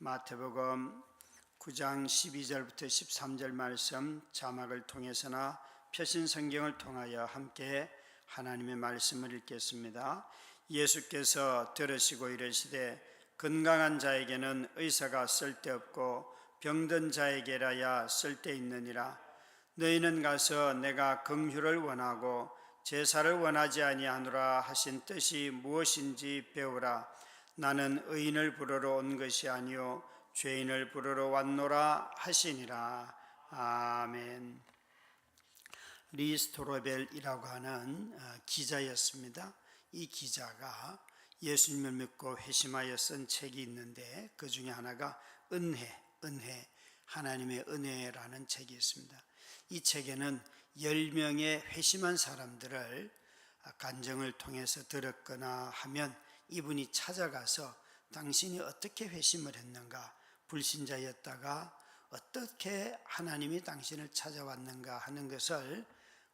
마태복음 9장 12절부터 13절 말씀 자막을 통해서나 표신 성경을 통하여 함께 하나님의 말씀을 읽겠습니다. 예수께서 들으시고 이르시되 건강한 자에게는 의사가 쓸데없고 병든 자에게라야 쓸데있느니라. 너희는 가서 내가 긍휼을 원하고 제사를 원하지 아니하노라 하신 뜻이 무엇인지 배우라. 나는 의인을 부르러 온 것이 아니요 죄인을 부르러 왔노라 하시니라. 아멘. 리 스토로벨이라고 하는 기자였습니다. 이 기자가 예수님을 믿고 회심하여 쓴 책이 있는데 그 중에 하나가 은혜, 하나님의 은혜라는 책이 있습니다. 이 책에는 10명의 회심한 사람들을 간증을 통해서 들었거나 하면 이분이 찾아가서 당신이 어떻게 회심을 했는가, 불신자였다가 어떻게 하나님이 당신을 찾아왔는가 하는 것을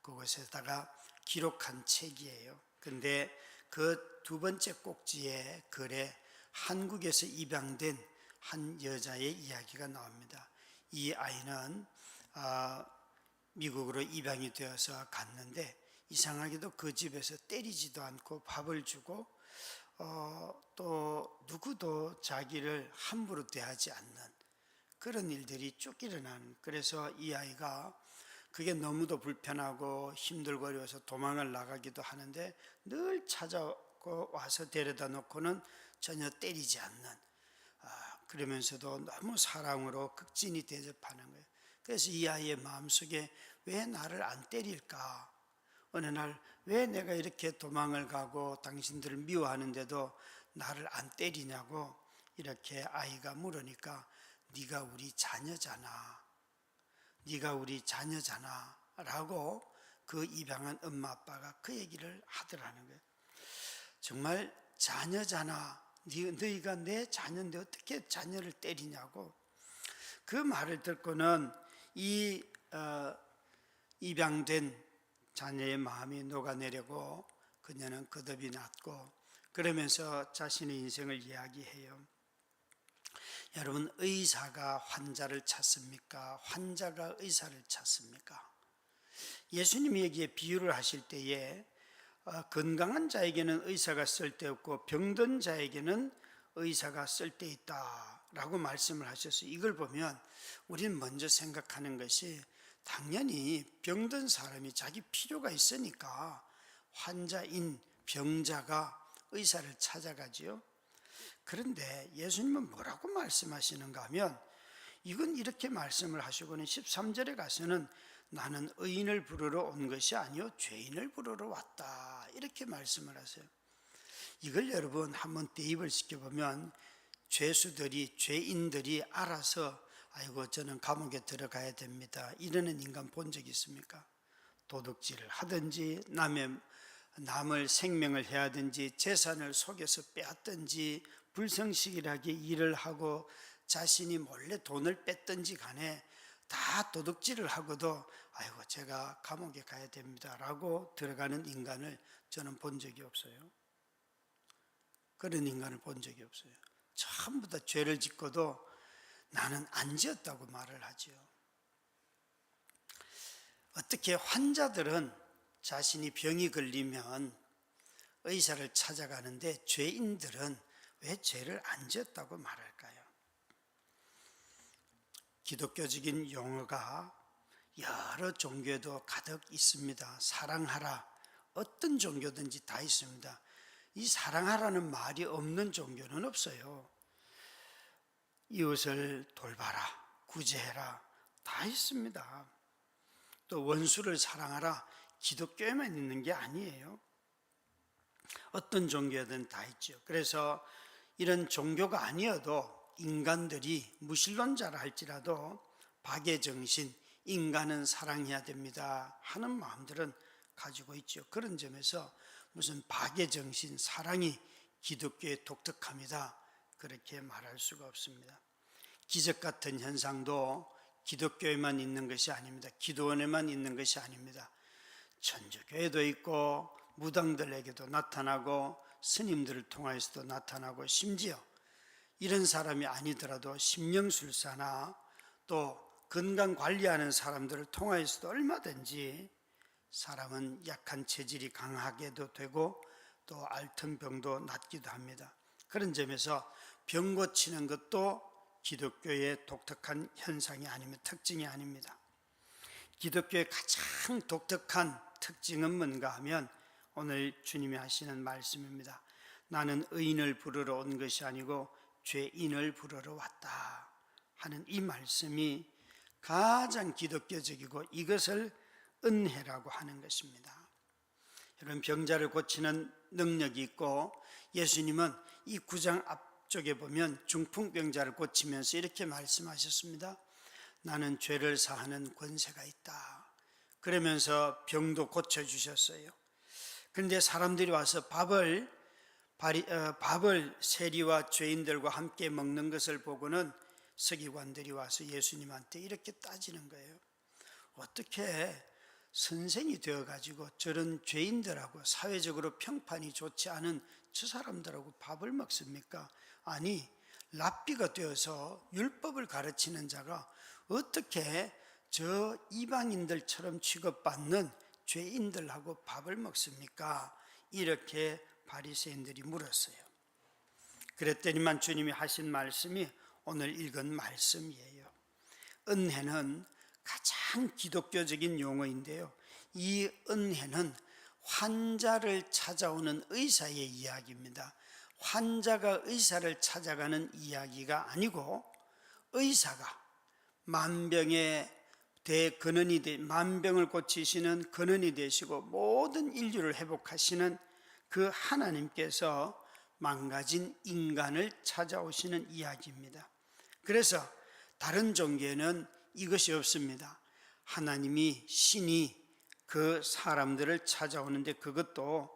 그곳에다가 기록한 책이에요. 근데 그 두 번째 꼭지의 글에 한국에서 입양된 한 여자의 이야기가 나옵니다. 이 아이는 미국으로 입양이 되어서 갔는데 이상하게도 그 집에서 때리지도 않고 밥을 주고 또 누구도 자기를 함부로 대하지 않는 그런 일들이 쭉 일어나는, 그래서 이 아이가 그게 너무도 불편하고 힘들고 어려워서 도망을 나가기도 하는데 늘 찾아오고 와서 데려다 놓고는 전혀 때리지 않는, 그러면서도 너무 사랑으로 극진히 대접하는 거예요. 그래서 이 아이의 마음속에 왜 나를 안 때릴까? 어느 날 왜 내가 이렇게 도망을 가고 당신들을 미워하는데도 나를 안 때리냐고 이렇게 아이가 물으니까 네가 우리 자녀잖아 라고 그 입양한 엄마 아빠가 그 얘기를 하더라는 거예요. 정말 자녀잖아, 너희가 내 자녀인데 어떻게 자녀를 때리냐고. 그 말을 듣고는 이 입양된 자녀의 마음이 녹아내리고 그녀는 거듭이 났고, 그러면서 자신의 인생을 이야기해요. 여러분, 의사가 환자를 찾습니까? 환자가 의사를 찾습니까? 예수님이 여기에 비유를 하실 때에 건강한 자에게는 의사가 쓸데없고 병든 자에게는 의사가 쓸데있다 라고 말씀을 하셔서 이걸 보면 우리는 먼저 생각하는 것이 당연히 병든 사람이 자기 필요가 있으니까 환자인 병자가 의사를 찾아가지요. 그런데 예수님은 뭐라고 말씀하시는가 하면 이건 이렇게 말씀을 하시고는 13절에 가서는 나는 의인을 부르러 온 것이 아니요 죄인을 부르러 왔다 이렇게 말씀을 하세요. 이걸 여러분 한번 대입을 시켜보면 죄인들이 알아서 아이고 저는 감옥에 들어가야 됩니다 이러는 인간 본 적 있습니까? 도둑질을 하든지 남을 생명을 해야든지 재산을 속여서 빼앗든지 불성실하게 일을 하고 자신이 몰래 돈을 뺐든지 간에 다 도둑질을 하고도 아이고 제가 감옥에 가야 됩니다 라고 들어가는 인간을 저는 본 적이 없어요. 그런 인간을 본 적이 없어요. 전부 다 죄를 짓고도 나는 안 지었다고 말을 하죠. 어떻게 환자들은 자신이 병이 걸리면 의사를 찾아가는데 죄인들은 왜 죄를 안 지었다고 말할까요? 기독교적인 용어가 여러 종교에도 가득 있습니다. 사랑하라, 어떤 종교든지 다 있습니다. 이 사랑하라는 말이 없는 종교는 없어요. 이웃을 돌봐라, 구제해라 다 있습니다. 또 원수를 사랑하라, 기독교에만 있는 게 아니에요. 어떤 종교든 다 있죠. 그래서 이런 종교가 아니어도 인간들이 무신론자라 할지라도 박애정신, 인간은 사랑해야 됩니다 하는 마음들은 가지고 있죠. 그런 점에서 무슨 박애정신, 사랑이 기독교의 독특합니다 그렇게 말할 수가 없습니다. 기적 같은 현상도 기독교에만 있는 것이 아닙니다. 기도원에만 있는 것이 아닙니다. 천주교에도 있고 무당들에게도 나타나고 스님들을 통하여서도 나타나고 심지어 이런 사람이 아니더라도 심령술사나 또 건강 관리하는 사람들을 통하여서도 얼마든지 사람은 약한 체질이 강하게도 되고 또 앓던 병도 낫기도 합니다. 그런 점에서 병 고치는 것도 기독교의 독특한 현상이 아니면 특징이 아닙니다. 기독교의 가장 독특한 특징은 뭔가 하면 오늘 주님이 하시는 말씀입니다. 나는 의인을 부르러 온 것이 아니고 죄인을 부르러 왔다 하는 이 말씀이 가장 기독교적이고 이것을 은혜라고 하는 것입니다. 여러분, 병자를 고치는 능력이 있고 예수님은 이 9장 앞쪽에 보면 중풍병자를 고치면서 이렇게 말씀하셨습니다. 나는 죄를 사하는 권세가 있다. 그러면서 병도 고쳐주셨어요. 그런데 사람들이 와서 밥을 세리와 죄인들과 함께 먹는 것을 보고는 서기관들이 와서 예수님한테 이렇게 따지는 거예요. 어떻게 선생이 되어가지고 저런 죄인들하고 사회적으로 평판이 좋지 않은 저 사람들하고 밥을 먹습니까? 아니, 랍비가 되어서 율법을 가르치는 자가 어떻게 저 이방인들처럼 취급받는 죄인들하고 밥을 먹습니까? 이렇게 바리새인들이 물었어요. 그랬더니만 주님이 하신 말씀이 오늘 읽은 말씀이에요. 은혜는 가장 기독교적인 용어인데요, 이 은혜는 환자를 찾아오는 의사의 이야기입니다. 환자가 의사를 찾아가는 이야기가 아니고 의사가 만병의 대근원이 만병을 고치시는 근원이 되시고 모든 인류를 회복하시는 그 하나님께서 망가진 인간을 찾아오시는 이야기입니다. 그래서 다른 종교에는 이것이 없습니다. 하나님이, 신이 그 사람들을 찾아오는데 그것도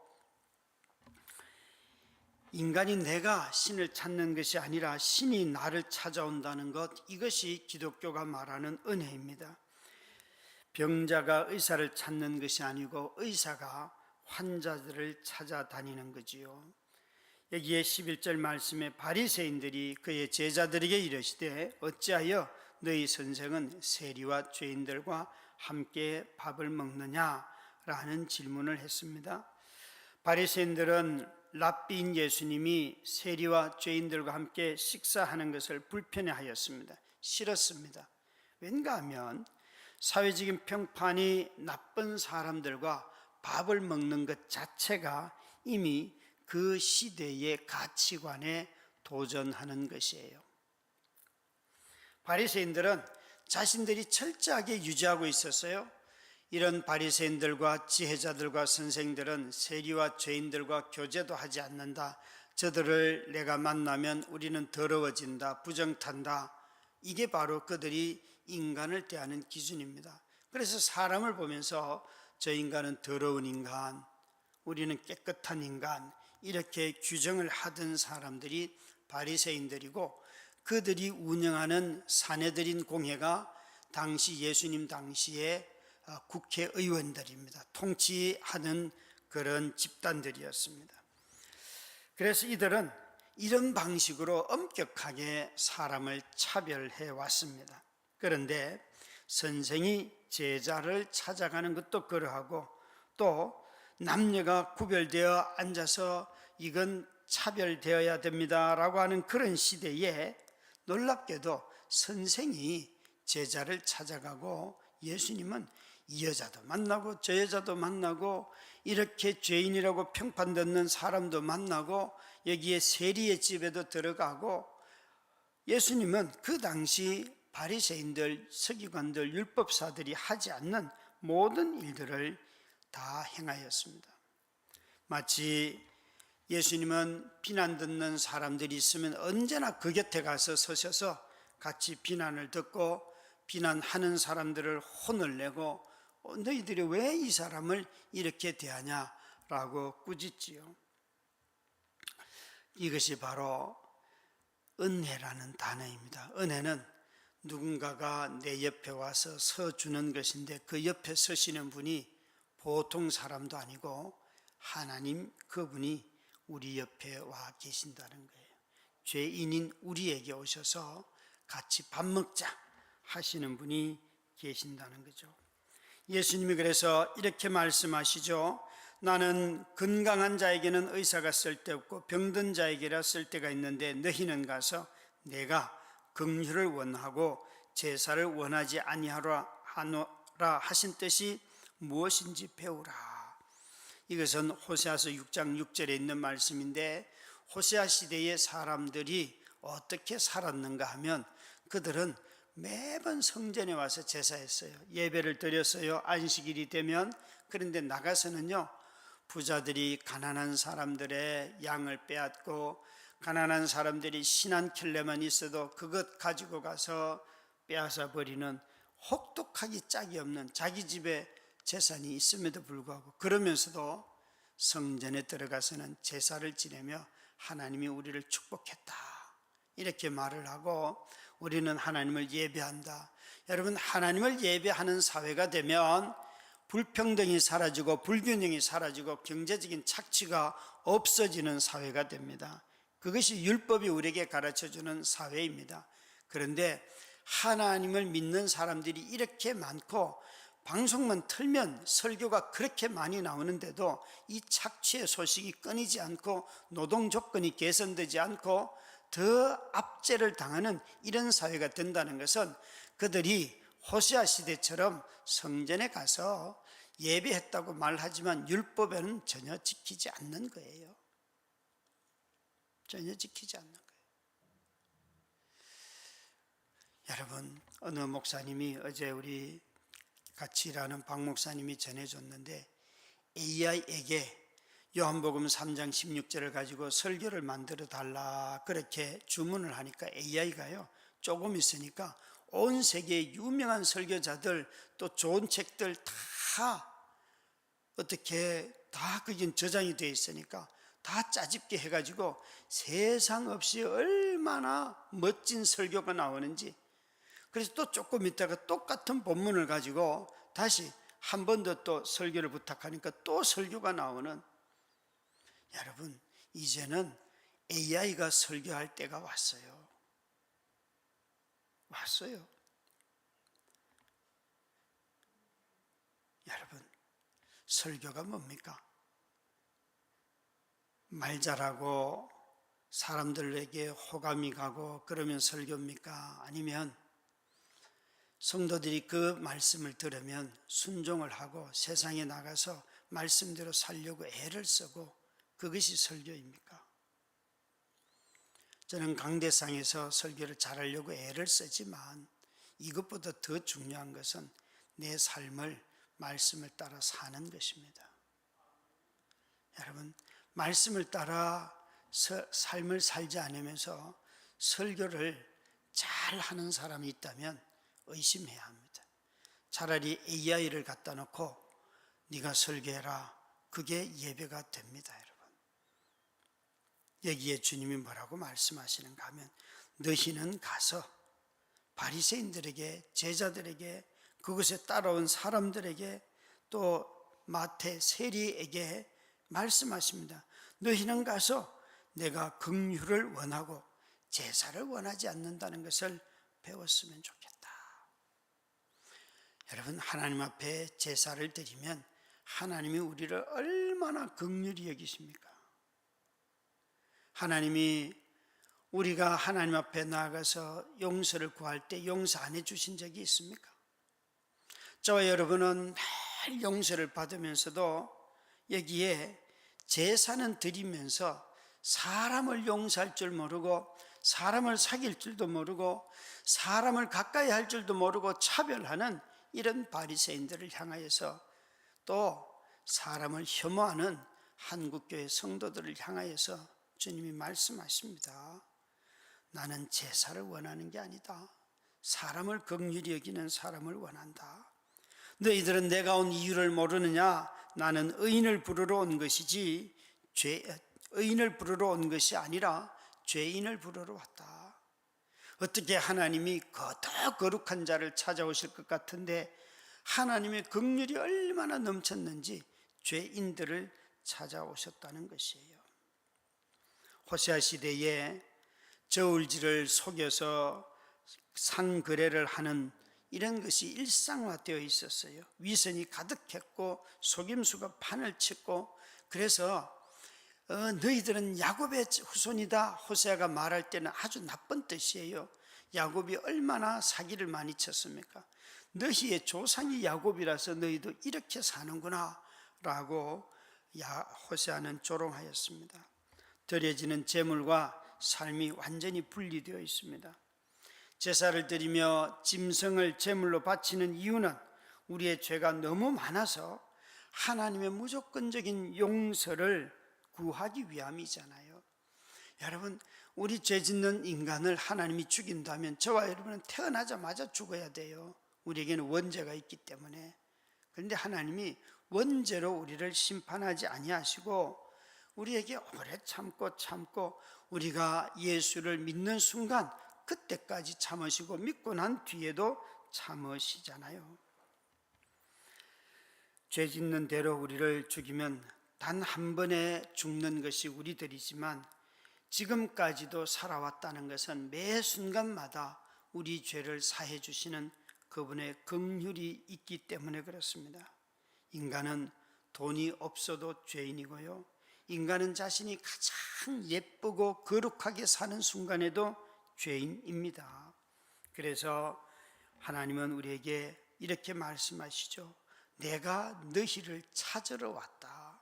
인간이 내가 신을 찾는 것이 아니라 신이 나를 찾아온다는 것, 이것이 기독교가 말하는 은혜입니다. 병자가 의사를 찾는 것이 아니고 의사가 환자들을 찾아다니는 거지요. 여기에 11절 말씀에 바리새인들이 그의 제자들에게 이르시되 어찌하여 너희 선생은 세리와 죄인들과 함께 밥을 먹느냐라는 질문을 했습니다. 바리새인들은 랍비인 예수님이 세리와 죄인들과 함께 식사하는 것을 불편해하였습니다. 싫었습니다. 왠가 하면 사회적인 평판이 나쁜 사람들과 밥을 먹는 것 자체가 이미 그 시대의 가치관에 도전하는 것이에요. 바리새인들은 자신들이 철저하게 유지하고 있었어요. 이런 바리새인들과 지혜자들과 선생들은 세리와 죄인들과 교제도 하지 않는다. 저들을 내가 만나면 우리는 더러워진다, 부정탄다. 이게 바로 그들이 인간을 대하는 기준입니다. 그래서 사람을 보면서 저 인간은 더러운 인간, 우리는 깨끗한 인간, 이렇게 규정을 하던 사람들이 바리새인들이고, 그들이 운영하는 사내들인 공회가 당시 예수님 당시에 국회의원들입니다. 통치하는 그런 집단들이었습니다. 그래서 이들은 이런 방식으로 엄격하게 사람을 차별해 왔습니다. 그런데 선생이 제자를 찾아가는 것도 그러하고 또 남녀가 구별되어 앉아서 이건 차별되어야 됩니다 라고 하는 그런 시대에 놀랍게도 선생이 제자를 찾아가고 예수님은 이 여자도 만나고 저 여자도 만나고 이렇게 죄인이라고 평판듣는 사람도 만나고 여기에 세리의 집에도 들어가고, 예수님은 그 당시 바리새인들, 서기관들, 율법사들이 하지 않는 모든 일들을 다 행하였습니다. 마치 예수님은 비난 듣는 사람들이 있으면 언제나 그 곁에 가서 서셔서 같이 비난을 듣고 비난하는 사람들을 혼을 내고 너희들이 왜 이 사람을 이렇게 대하냐라고 꾸짖지요. 이것이 바로 은혜라는 단어입니다. 은혜는 누군가가 내 옆에 와서 서주는 것인데 그 옆에 서시는 분이 보통 사람도 아니고 하나님, 그분이 우리 옆에 와 계신다는 거예요. 죄인인 우리에게 오셔서 같이 밥 먹자 하시는 분이 계신다는 거죠. 예수님이 그래서 이렇게 말씀하시죠. 나는 건강한 자에게는 의사가 쓸데없고 병든 자에게라 쓸데가 있는데 너희는 가서 내가 긍휼을 원하고 제사를 원하지 아니하노라 하신 뜻이 무엇인지 배우라. 이것은 호세아서 6장 6절에 있는 말씀인데, 호세아 시대의 사람들이 어떻게 살았는가 하면 그들은 매번 성전에 와서 제사했어요. 예배를 드렸어요. 안식일이 되면. 그런데 나가서는요, 부자들이 가난한 사람들의 양을 빼앗고, 가난한 사람들이 신한 켤레만 있어도 그것 가지고 가서 빼앗아 버리는 혹독하기 짝이 없는, 자기 집에 재산이 있음에도 불구하고 그러면서도 성전에 들어가서는 제사를 지내며 하나님이 우리를 축복했다 이렇게 말을 하고, 우리는 하나님을 예배한다. 여러분, 하나님을 예배하는 사회가 되면 불평등이 사라지고 불균형이 사라지고 경제적인 착취가 없어지는 사회가 됩니다. 그것이 율법이 우리에게 가르쳐주는 사회입니다. 그런데 하나님을 믿는 사람들이 이렇게 많고 방송만 틀면 설교가 그렇게 많이 나오는데도 이 착취의 소식이 끊이지 않고 노동 조건이 개선되지 않고 더 압제를 당하는 이런 사회가 된다는 것은 그들이 호세아 시대처럼 성전에 가서 예배했다고 말하지만 율법에는 전혀 지키지 않는 거예요. 전혀 지키지 않는 거예요. 여러분, 어느 목사님이 어제 우리 같이 일하는 박 목사님이 전해줬는데, AI에게 요한복음 3장 16절을 가지고 설교를 만들어 달라 그렇게 주문을 하니까 AI가요 조금 있으니까 온 세계의 유명한 설교자들 또 좋은 책들 다 어떻게 다 그게 저장이 되어 있으니까 다 짜집게 해가지고 세상 없이 얼마나 멋진 설교가 나오는지, 그래서 또 조금 있다가 똑같은 본문을 가지고 다시 한 번 더 또 설교를 부탁하니까 또 설교가 나오는, 여러분 이제는 AI가 설교할 때가 왔어요. 여러분, 설교가 뭡니까? 말 잘하고 사람들에게 호감이 가고 그러면 설교입니까? 아니면 성도들이 그 말씀을 들으면 순종을 하고 세상에 나가서 말씀대로 살려고 애를 쓰고 그것이 설교입니까? 저는 강대상에서 설교를 잘하려고 애를 쓰지만 이것보다 더 중요한 것은 내 삶을 말씀을 따라 사는 것입니다. 여러분, 말씀을 따라 삶을 살지 않으면서 설교를 잘 하는 사람이 있다면 의심해야 합니다. 차라리 AI를 갖다 놓고 네가 설교해라, 그게 예배가 됩니다. 여러분, 여기에 주님이 뭐라고 말씀하시는가 하면, 너희는 가서 바리새인들에게, 제자들에게, 그것에 따라온 사람들에게, 또 마태 세리에게 말씀하십니다. 너희는 가서 내가 긍휼을 원하고 제사를 원하지 않는다는 것을 배웠으면 좋겠다. 여러분, 하나님 앞에 제사를 드리면 하나님이 우리를 얼마나 긍휼히 여기십니까? 하나님이 우리가 하나님 앞에 나아가서 용서를 구할 때 용서 안 해주신 적이 있습니까? 저와 여러분은 늘 용서를 받으면서도 여기에 제사는 드리면서 사람을 용서할 줄 모르고, 사람을 사귈 줄도 모르고, 사람을 가까이 할 줄도 모르고 차별하는 이런 바리새인들을 향하여서, 또 사람을 혐오하는 한국교회 성도들을 향하여서 주님이 말씀하십니다. 나는 제사를 원하는 게 아니다. 사람을 긍휼히 여기는 사람을 원한다. 너희들은 내가 온 이유를 모르느냐? 나는 의인을 부르러 온 것이지 의인을 부르러 온 것이 아니라 죄인을 부르러 왔다. 어떻게 하나님이 더 거룩한 자를 찾아오실 것 같은데 하나님의 긍휼이 얼마나 넘쳤는지 죄인들을 찾아오셨다는 것이에요. 호세아 시대에 저울질을 속여서 상거래를 하는 이런 것이 일상화되어 있었어요. 위선이 가득했고 속임수가 판을 쳤고, 그래서 너희들은 야곱의 후손이다, 호세아가 말할 때는 아주 나쁜 뜻이에요. 야곱이 얼마나 사기를 많이 쳤습니까? 너희의 조상이 야곱이라서 너희도 이렇게 사는구나 라고 호세아는 조롱하였습니다. 드려지는 제물과 삶이 완전히 분리되어 있습니다. 제사를 드리며 짐승을 제물로 바치는 이유는 우리의 죄가 너무 많아서 하나님의 무조건적인 용서를 구하기 위함이잖아요. 여러분, 우리 죄 짓는 인간을 하나님이 죽인다면 저와 여러분은 태어나자마자 죽어야 돼요. 우리에게는 원죄가 있기 때문에. 그런데 하나님이 원죄로 우리를 심판하지 아니하시고 우리에게 오래 참고 우리가 예수를 믿는 순간 그때까지 참으시고 믿고 난 뒤에도 참으시잖아요. 죄 짓는 대로 우리를 죽이면 단 한 번에 죽는 것이 우리들이지만 지금까지도 살아왔다는 것은 매 순간마다 우리 죄를 사해 주시는 그분의 긍휼이 있기 때문에 그렇습니다. 인간은 돈이 없어도 죄인이고요, 인간은 자신이 가장 예쁘고 거룩하게 사는 순간에도 죄인입니다. 그래서 하나님은 우리에게 이렇게 말씀하시죠. 내가 너희를 찾으러 왔다.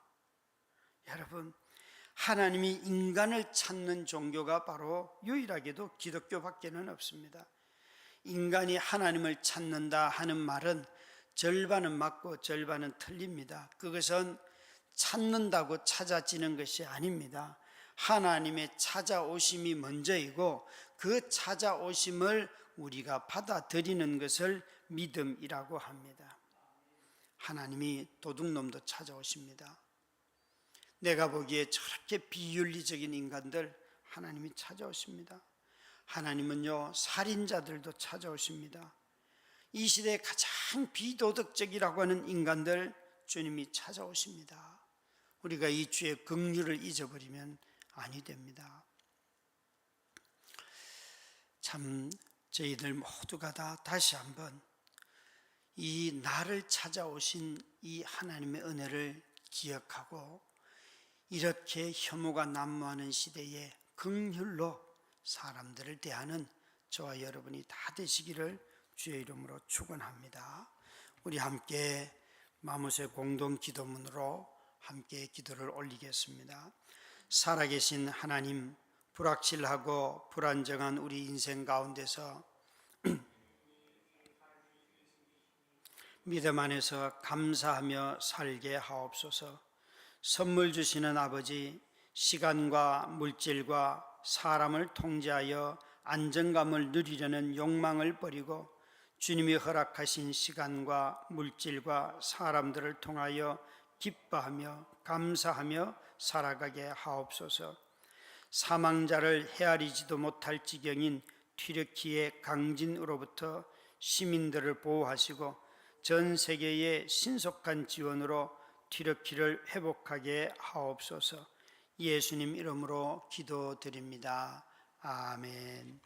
여러분, 하나님이 인간을 찾는 종교가 바로 유일하게도 기독교밖에는 없습니다. 인간이 하나님을 찾는다 하는 말은 절반은 맞고 절반은 틀립니다. 그것은 찾는다고 찾아지는 것이 아닙니다. 하나님의 찾아오심이 먼저이고 그 찾아오심을 우리가 받아들이는 것을 믿음이라고 합니다. 하나님이 도둑놈도 찾아오십니다. 내가 보기에 저렇게 비윤리적인 인간들 하나님이 찾아오십니다. 하나님은요, 살인자들도 찾아오십니다. 이 시대에 가장 비도덕적이라고 하는 인간들 주님이 찾아오십니다. 우리가 이 주의 긍휼을 잊어버리면 아니 됩니다. 참 저희들 모두가 다 다시 한번 이 나를 찾아오신 이 하나님의 은혜를 기억하고 이렇게 혐오가 난무하는 시대에 긍휼로 사람들을 대하는 저와 여러분이 다 되시기를 주의 이름으로 축원합니다. 우리 함께 마무새 공동 기도문으로 함께 기도를 올리겠습니다. 살아계신 하나님, 불확실하고 불안정한 우리 인생 가운데서 믿음 안에서 감사하며 살게 하옵소서. 선물 주시는 아버지, 시간과 물질과 사람을 통제하여 안정감을 누리려는 욕망을 버리고 주님이 허락하신 시간과 물질과 사람들을 통하여 기뻐하며 감사하며 살아가게 하옵소서. 사망자를 헤아리지도 못할 지경인 튀르키예 강진으로부터 시민들을 보호하시고 전 세계의 신속한 지원으로 튀르키를 회복하게 하옵소서. 예수님 이름으로 기도드립니다. 아멘.